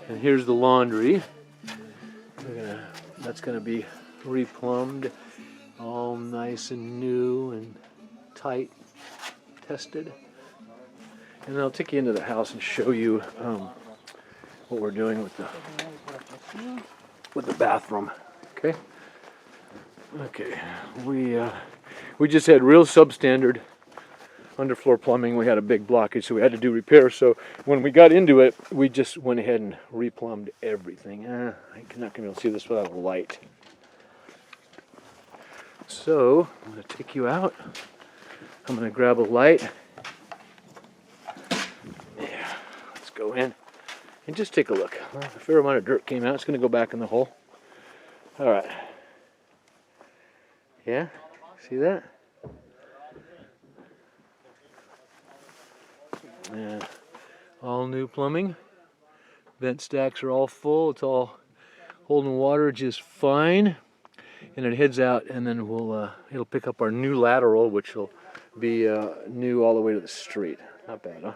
And here's the laundry. That's gonna be replumbed, all nice and new and tight, tested. And I'll take you into the house and show you what we're doing with the bathroom. Okay. Okay. We just had real substandard underfloor plumbing. We had a big blockage, so we had to do repairs. So when we got into it, we just went ahead and replumbed everything. I'm not going to be able to see this without a light. So I'm going to take you out. I'm going to grab a light. Yeah, let's go in and just take a look. A fair amount of dirt came out. It's going to go back in the hole. All right. Yeah, see that? Yeah, all new plumbing. Vent stacks are all full. It's all holding water just fine. And it heads out, and then it'll pick up our new lateral, which will be new all the way to the street. Not bad, huh?